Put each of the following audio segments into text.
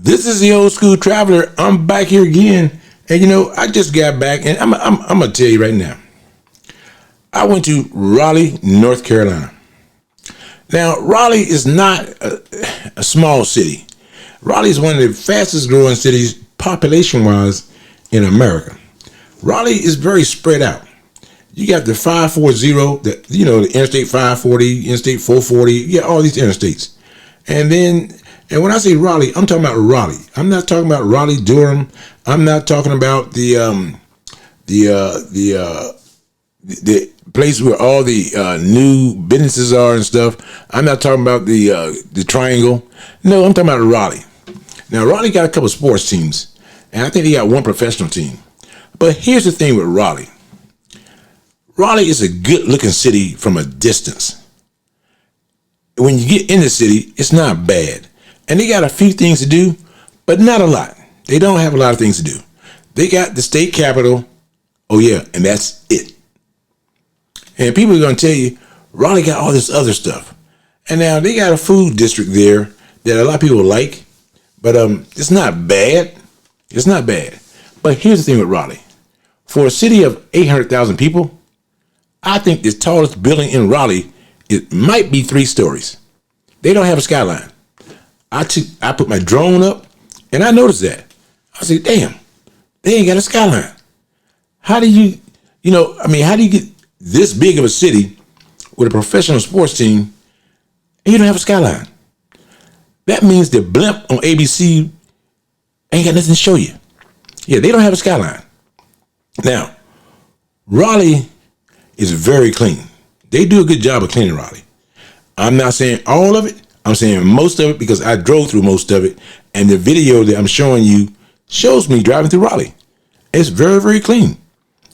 This is the Old School Traveler. I'm back here again, and I just got back, and I'm gonna tell you right now. I went to Raleigh, North Carolina. Now, Raleigh is not a small city. Raleigh is one of the fastest growing cities population-wise in America. Raleigh is very spread out. You got the 540, the Interstate 540, Interstate 440, you got all these interstates. And when I say Raleigh, I'm talking about Raleigh. I'm not talking about Raleigh, Durham. I'm not talking about the place where all the new businesses are and stuff. I'm not talking about the Triangle. No, I'm talking about Raleigh. Now, Raleigh got a couple of sports teams, and I think they got one professional team. But here's the thing with Raleigh. Raleigh is a good-looking city from a distance. When you get in the city, it's not bad. And they got a few things to do, but not a lot. They don't have a lot of things to do. They got the state capitol. Oh, yeah, and that's it. And people are going to tell you, Raleigh got all this other stuff. And now they got a food district there that a lot of people like, but it's not bad. It's not bad. But here's the thing with Raleigh. For a city of 800,000 people, I think the tallest building in Raleigh, it might be 3 stories. They don't have a skyline. I put my drone up, and I noticed that. I said, damn, they ain't got a skyline. How do you get this big of a city with a professional sports team and you don't have a skyline? That means the blimp on ABC ain't got nothing to show you. Yeah, they don't have a skyline. Now, Raleigh is very clean. They do a good job of cleaning Raleigh. I'm not saying all of it. I'm saying most of it because I drove through most of it. And the video that I'm showing you shows me driving through Raleigh. It's very, very clean.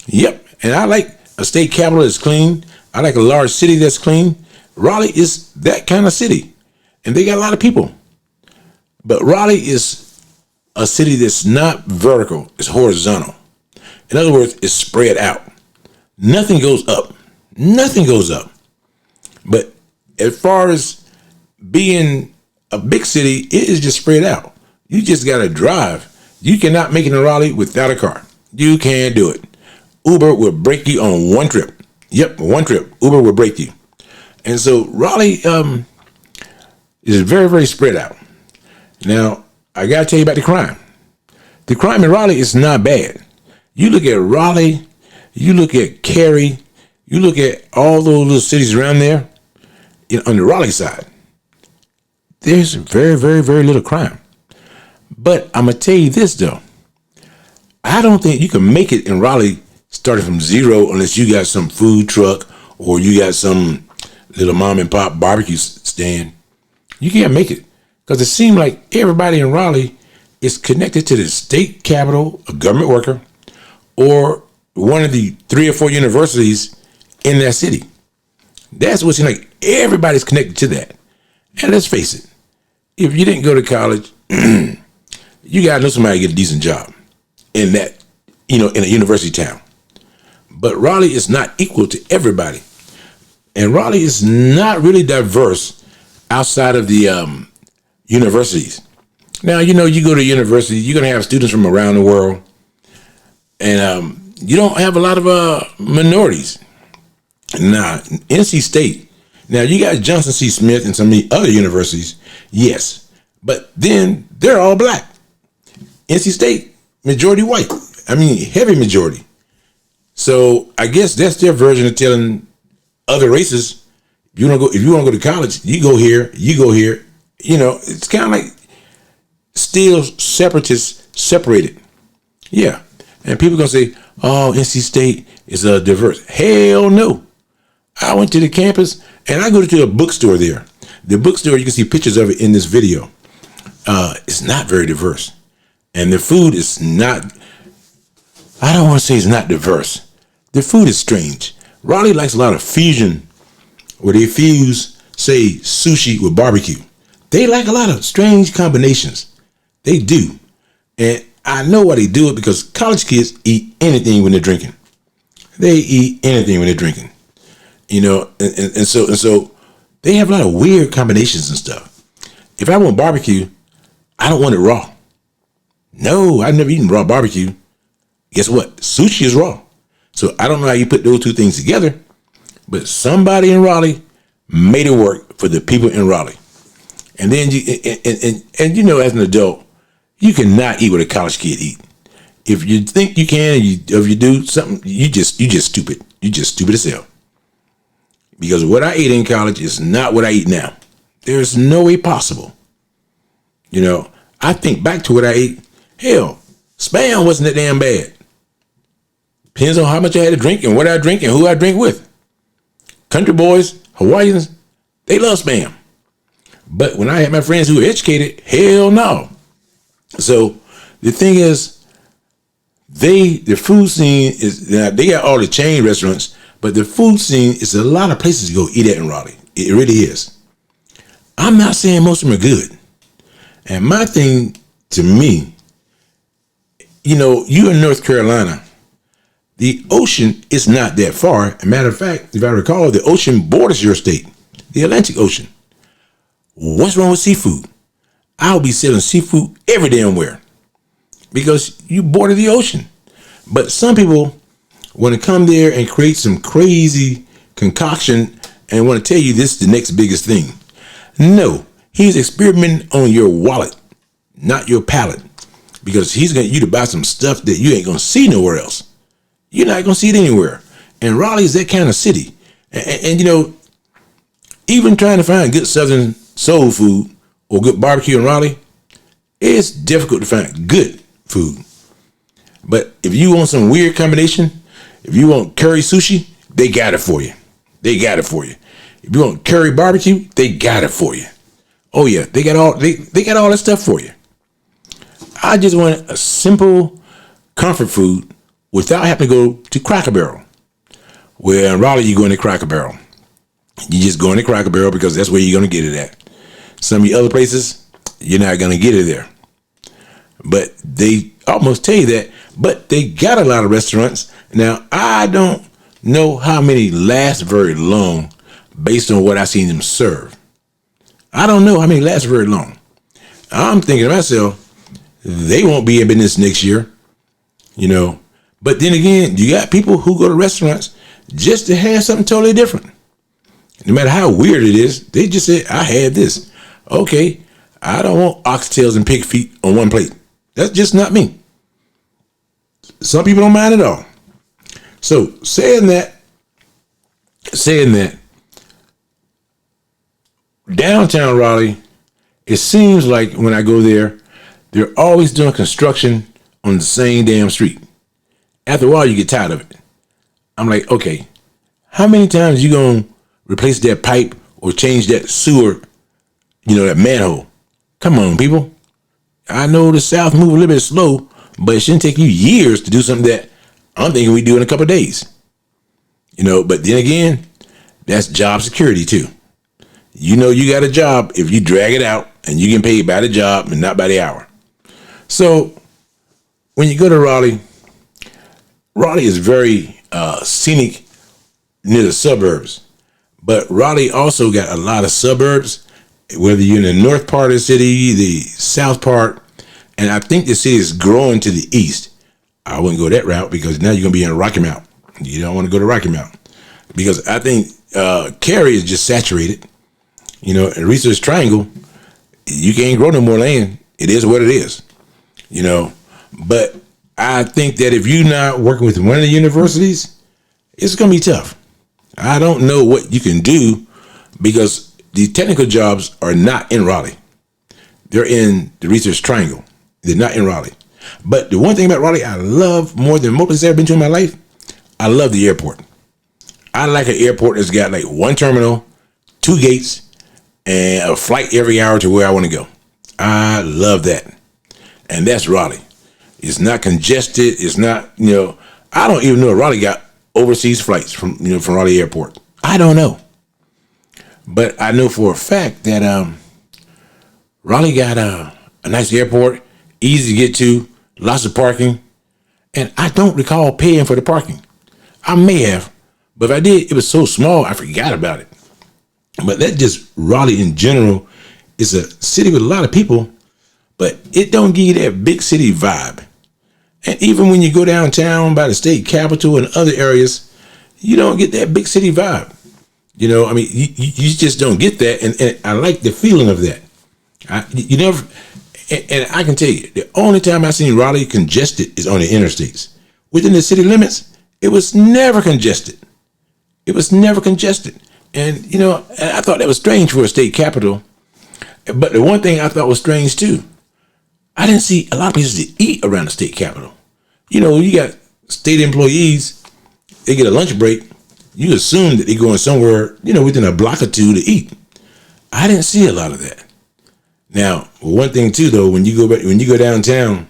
Yep. And I like a state capital that's clean. I like a large city that's clean. Raleigh is that kind of city. And they got a lot of people. But Raleigh is a city that's not vertical. It's horizontal. In other words, it's spread out. Nothing goes up. Nothing goes up. But as far as being a big city, it is just spread out. You just got to drive. You cannot make it in Raleigh without a car. You can't do it. Uber will break you on one trip. Yep, one trip. Uber will break you. And so Raleigh is very, very spread out. Now, I got to tell you about the crime. The crime in Raleigh is not bad. You look at Raleigh, you look at Cary, you look at all those little cities around there, on the Raleigh side, there's very, very, very little crime. But I'm going to tell you this, though. I don't think you can make it in Raleigh starting from zero unless you got some food truck or you got some little mom and pop barbecue stand. You can't make it because it seems like everybody in Raleigh is connected to the state capitol, a government worker, or one of the 3 or 4 universities in that city. That's what it seems like. Everybody's connected to that. And let's face it, if you didn't go to college, you got to know somebody to get a decent job in that, in a university town. But Raleigh is not equal to everybody. And Raleigh is not really diverse outside of the universities. Now, you go to university, you're going to have students from around the world. And you don't have a lot of minorities. Now, NC State. Now, you got Johnson C. Smith and some of the other universities. Yes. But then they're all black. NC State, majority white. Heavy majority. So I guess that's their version of telling other races, if you want to go to college, you go here, you go here. It's kind of like still separatists separated. Yeah. And people are going to say, oh, NC State is diverse. Hell no. I went to the campus and I go to a bookstore there. The bookstore, you can see pictures of it in this video. It's not very diverse. And the food is not, I don't want to say it's not diverse. The food is strange. Raleigh likes a lot of fusion where they fuse, say, sushi with barbecue. They like a lot of strange combinations. They do. And I know why they do it because college kids eat anything when they're drinking. They eat anything when they're drinking. And so they have a lot of weird combinations and stuff. If I want barbecue, I don't want it raw. No, I've never eaten raw barbecue. Guess what? Sushi is raw. So I don't know how you put those two things together, but somebody in Raleigh made it work for the people in Raleigh. And then and you know, as an adult, you cannot eat what a college kid eat. If you think you can, if you do something, you just stupid. You just stupid as hell. Because what I ate in college is not what I eat now. There's no way possible. You know, I think back to what I ate. Hell, Spam wasn't that damn bad. Depends on how much I had to drink and what I drink and who I drink with. Country boys, Hawaiians, they love Spam. But when I had my friends who were educated, hell no. So the thing is, the food scene is, they got all the chain restaurants, but the food scene is a lot of places to go eat at in Raleigh. It really is. I'm not saying most of them are good. And my thing, to me, you know, you're in North Carolina. The ocean is not that far. As a matter of fact, if I recall, the ocean borders your state, the Atlantic Ocean. What's wrong with seafood? I'll be selling seafood every damn where because you border the ocean. But some people want to come there and create some crazy concoction and want to tell you this is the next biggest thing. No, he's experimenting on your wallet, not your palate, because he's going to you to buy some stuff that you ain't going to see nowhere else. You're not going to see it anywhere. And Raleigh is that kind of city. And you know, even trying to find good Southern soul food or good barbecue in Raleigh, it's difficult to find good food. But if you want some weird combination, if you want curry sushi, they got it for you. They got it for you. If you want curry barbecue, they got it for you. Oh yeah, they got all that stuff for you. I just want a simple comfort food without having to go to Cracker Barrel. Where in Raleigh, you go into Cracker Barrel. You just go into Cracker Barrel because that's where you're going to get it at. Some of the other places, you're not going to get it there. But they almost tell you that. But they got a lot of restaurants. Now, I don't know how many last very long based on what I've seen them serve. I don't know how many last very long. I'm thinking to myself, they won't be in business next year, you know. But then again, you got people who go to restaurants just to have something totally different. No matter how weird it is, they just say, I had this. Okay, I don't want oxtails and pig feet on one plate. That's just not me. Some people don't mind at all. So saying that, downtown Raleigh, it seems like when I go there, they're always doing construction on the same damn street. After a while, you get tired of it. I'm like, okay, how many times you gonna replace that pipe or change that sewer, you know, that manhole? Come on, people. I know the South move a little bit slow, but it shouldn't take you years to do something that I'm thinking we do in a couple of days. You know, but then again, that's job security too. You know you got a job if you drag it out and you get paid by the job and not by the hour. So when you go to Raleigh, Raleigh is very scenic near the suburbs. But Raleigh also got a lot of suburbs, whether you're in the north part of the city, the south part, and I think the city is growing to the east. I wouldn't go that route because now you're going to be in Rocky Mount. You don't want to go to Rocky Mount because I think Cary is just saturated. You know, in Research Triangle, you can't grow no more land. It is what it is, you know. But I think that if you're not working with one of the universities, it's going to be tough. I don't know what you can do because the technical jobs are not in Raleigh. They're in the Research Triangle. They're not in Raleigh. But the one thing about Raleigh I love more than most places I've ever been to in my life, I love the airport. I like an airport that's got like one terminal, 2 gates, and a flight every hour to where I want to go. I love that. And that's Raleigh. It's not congested. It's not, you know, I don't even know if Raleigh got overseas flights from Raleigh Airport. I don't know. But I know for a fact that Raleigh got a nice airport, easy to get to, lots of parking. And I don't recall paying for the parking. I may have, but if I did, it was so small, I forgot about it. But that just Raleigh in general is a city with a lot of people, but it don't give you that big city vibe. And even when you go downtown by the state capitol and other areas, you don't get that big city vibe. I mean, you just don't get that. And I like the feeling of that. You never, and I can tell you, the only time I seen Raleigh congested is on the interstates. Within the city limits, it was never congested. It was never congested. And, I thought that was strange for a state capital. But the one thing I thought was strange too, I didn't see a lot of places to eat around the state capitol. You got state employees, they get a lunch break. You assume that they're going somewhere, within a block or two to eat. I didn't see a lot of that. Now, one thing too, though, when you go downtown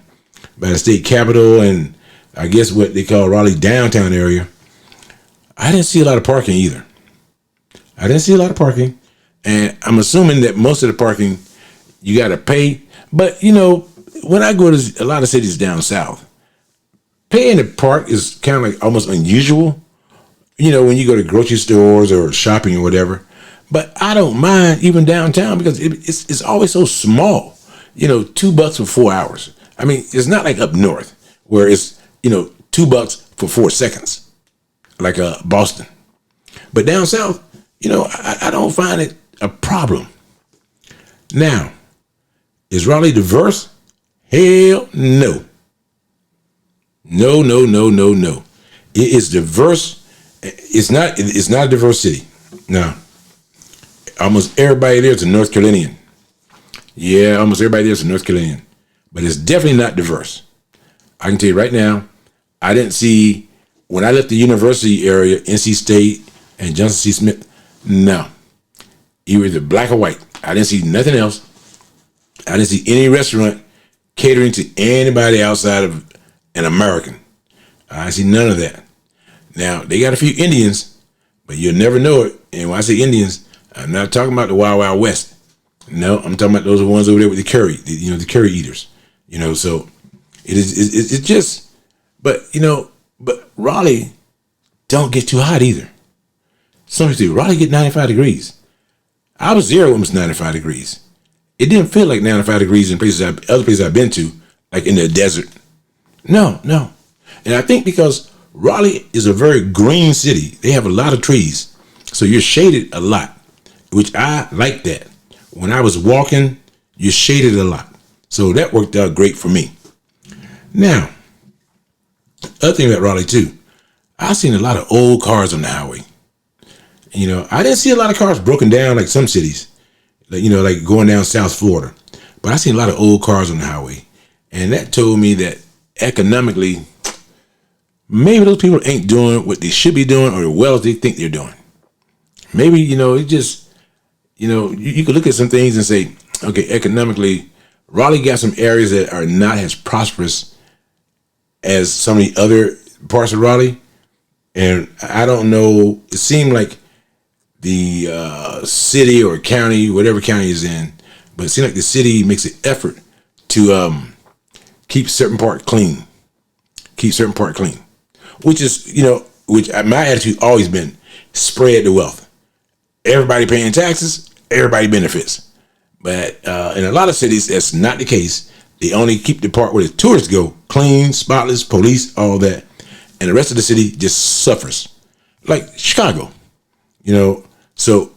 by the state capitol and I guess what they call Raleigh downtown area, I didn't see a lot of parking either. I didn't see a lot of parking, and I'm assuming that most of the parking you got to pay. But when I go to a lot of cities down south, paying to park is kind of like almost unusual. When you go to grocery stores or shopping or whatever. But I don't mind even downtown because it's always so small. $2 for 4 hours. I mean, it's not like up north where it's $2 for 4 seconds, like Boston. But down south, I don't find it a problem. Now, is Raleigh diverse? Hell no. No. It is diverse. It's not a diverse city. No. Almost everybody there is a North Carolinian. Yeah, almost everybody there is a North Carolinian. But it's definitely not diverse. I can tell you right now, I didn't see, when I left the university area, NC State and Johnson C. Smith, no. You were either black or white. I didn't see nothing else. I didn't see any restaurant catering to anybody outside of an American. I see none of that. Now, they got a few Indians, but you'll never know it. And when I say Indians, I'm not talking about the Wild Wild West. No, I'm talking about those ones over there with the curry, the curry eaters. So it's just, but Raleigh don't get too hot either. Some people say Raleigh get 95 degrees. I was there when it was 95 degrees. It didn't feel like 95 degrees in other places I've been to, like in the desert. No. And I think because Raleigh is a very green city, they have a lot of trees. So you're shaded a lot, which I like that. When I was walking, you're shaded a lot. So that worked out great for me. Now, other thing about Raleigh too, I've seen a lot of old cars on the highway. I didn't see a lot of cars broken down like some cities, like going down South Florida. But I seen a lot of old cars on the highway. And that told me that economically, maybe those people ain't doing what they should be doing or as well as they think they're doing. Maybe, it just, you could look at some things and say, okay, economically, Raleigh got some areas that are not as prosperous as some of the other parts of Raleigh. And I don't know, it seemed like the city or county, whatever county is in, but it seems like the city makes an effort to keep certain part clean. Which is, which my attitude always been, spread the wealth. Everybody paying taxes, everybody benefits. But in a lot of cities, that's not the case. They only keep the part where the tourists go clean, spotless, police, all that. And the rest of the city just suffers. Like Chicago, So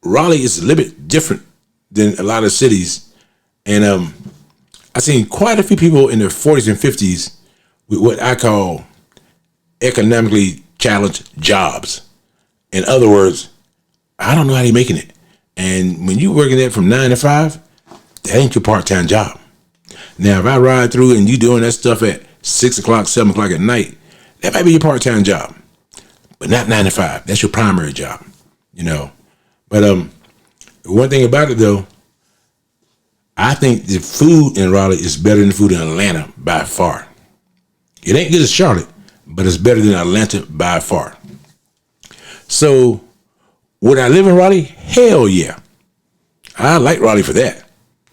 Raleigh is a little bit different than a lot of cities. And I've seen quite a few people in their 40s and 50s with what I call economically challenged jobs. In other words, I don't know how they're making it. And when you're working there from 9 to 5, that ain't your part-time job. Now, if I ride through and you doing that stuff at 6 o'clock, 7 o'clock at night, that might be your part-time job, but not 9 to 5. That's your primary job, But one thing about it, though, I think the food in Raleigh is better than the food in Atlanta by far. It ain't good as Charlotte, but it's better than Atlanta by far. So, would I live in Raleigh? Hell yeah. I like Raleigh for that.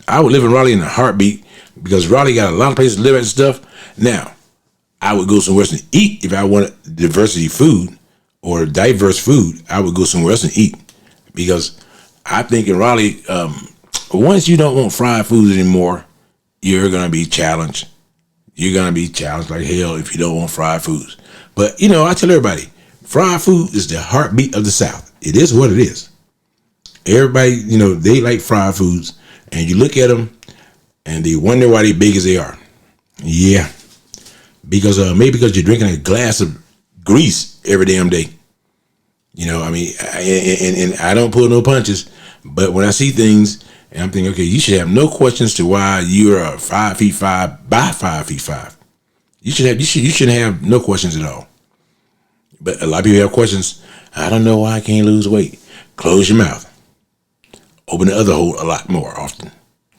I would live in Raleigh in a heartbeat because Raleigh got a lot of places to live at and stuff. Now, I would go somewhere else and eat if I wanted diversity food or diverse food. I would go somewhere else and eat because I think in Raleigh, once you don't want fried foods anymore, you're gonna be challenged. You're gonna be challenged like hell if you don't want fried foods. But you know, I tell everybody, fried food is the heartbeat of the South. It is what it is. Everybody, you know, they like fried foods, and you look at them, and they wonder why they big as they are. Yeah, because maybe because you're drinking a glass of grease every damn day. You know, I mean, and I don't pull no punches, but when I see things, and I'm thinking, okay, you should have no questions to why you're 5'5" by 5'5". You shouldn't have no questions at all. But a lot of people have questions. I don't know why I can't lose weight. Close your mouth. Open the other hole a lot more often.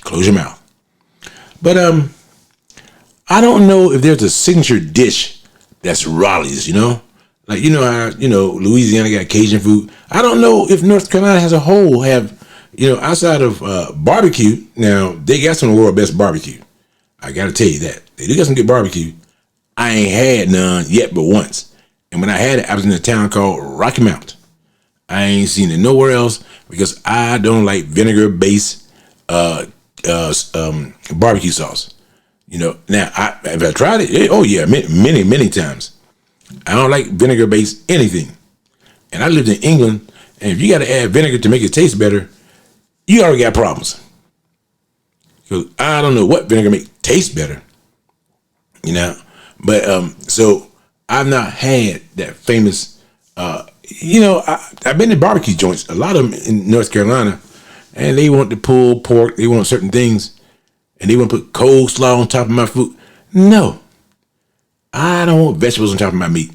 Close your mouth. But I don't know if there's a signature dish that's Raleigh's, you know? Like, you know how, you know, Louisiana got Cajun food. I don't know if North Carolina as a whole have, you know, outside of barbecue. Now, they got some of the world's best barbecue. I got to tell you that. They do got some good barbecue. I ain't had none yet but once. And when I had it, I was in a town called Rocky Mount. I ain't seen it nowhere else because I don't like vinegar-based barbecue sauce. You know, now, have I tried it? Oh, yeah, many times. I don't like vinegar-based anything. And I lived in England, and if you got to add vinegar to make it taste better, you already got problems. Because I don't know what vinegar make taste better. You know? But, so, I've not had that famous, you know, I've been to barbecue joints, a lot of them in North Carolina, and they want the pulled pork, they want certain things, and they want to put coleslaw on top of my food. No. I don't want vegetables on top of my meat.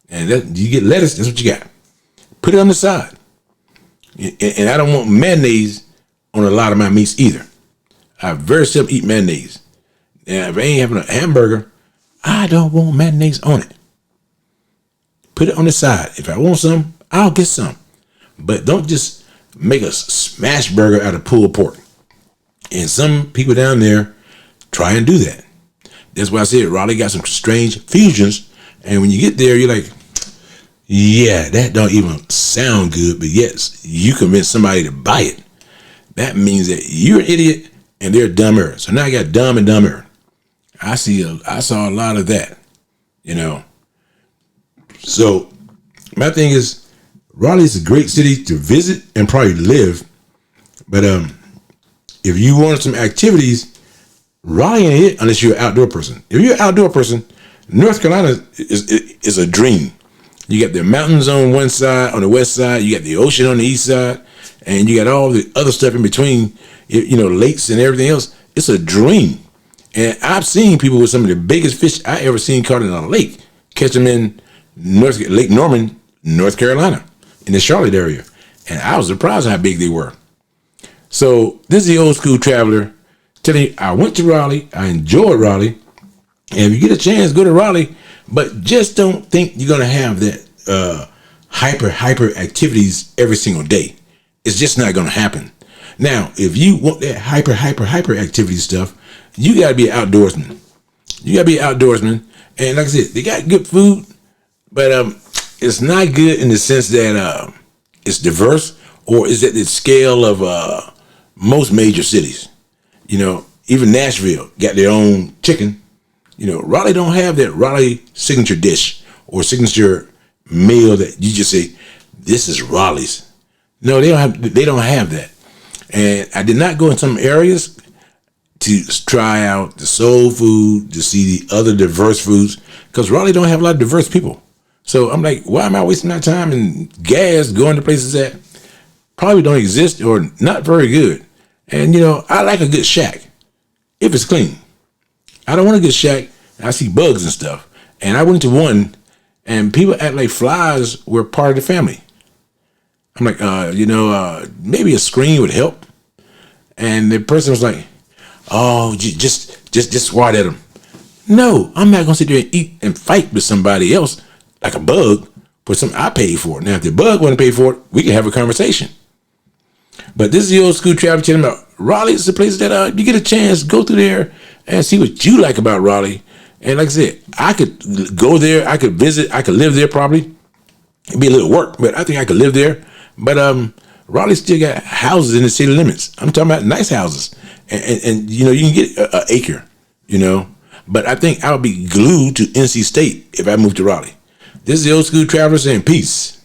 And you get lettuce, that's what you got. Put it on the side. And I don't want mayonnaise on a lot of my meats either. I very seldom eat mayonnaise. Now, if I ain't having a hamburger, I don't want mayonnaise on it. Put it on the side. If I want some, I'll get some. But don't just make a smash burger out of pulled pork. And some people down there try and do that. That's why I said Raleigh got some strange fusions. And when you get there, you're like, yeah, that don't even sound good. But yes, you convince somebody to buy it. That means that you're an idiot and they're dumber. So now I got dumb and dumber. I saw a lot of that, you know. So my thing is, Raleigh is a great city to visit and probably live. But if you want some activities, Raleigh ain't it unless you're an outdoor person. If you're an outdoor person, North Carolina is a dream. You got the mountains on one side, on the west side, you got the ocean on the east side, and you got all the other stuff in between, you know, lakes and everything else. It's a dream. And I've seen people with some of the biggest fish I ever seen caught in a lake, catch them in Lake Norman, North Carolina, in the Charlotte area. And I was surprised how big they were. So this is the Old School Traveler telling you, I went to Raleigh, I enjoyed Raleigh, and if you get a chance, go to Raleigh, but just don't think you're going to have that hyper activities every single day. It's just not going to happen. Now, if you want that hyper activity stuff, you got to be an outdoorsman. You got to be an outdoorsman. And like I said, they got good food, but it's not good in the sense that it's diverse, or is at the scale of most major cities. You know, even Nashville got their own chicken. You know, Raleigh don't have that Raleigh signature dish or signature meal that you just say, this is Raleigh's. No, they don't have that. And I did not go in some areas to try out the soul food, to see the other diverse foods, because Raleigh don't have a lot of diverse people. So I'm like, why am I wasting my time and gas going to places that probably don't exist or not very good? And, you know, I like a good shack if it's clean. I don't want a good shack. I see bugs and stuff. And I went to one, and people act like flies were part of the family. I'm like, maybe a screen would help. And the person was like, oh, just swat at them. No, I'm not going to sit there and eat and fight with somebody else like a bug for something I paid for. Now, if the bug want to pay for it, we can have a conversation. But this is the Old School Traveler telling about Raleigh is a place that you get a chance, go through there and see what you like about Raleigh. And like I said, I could go there, I could visit, I could live there probably. It'd be a little work, but I think I could live there. But Raleigh still got houses in the city limits. I'm talking about nice houses, and you know, you can get an acre, you know. But I think I would be glued to NC State if I moved to Raleigh. This is the Old School Traveler saying peace.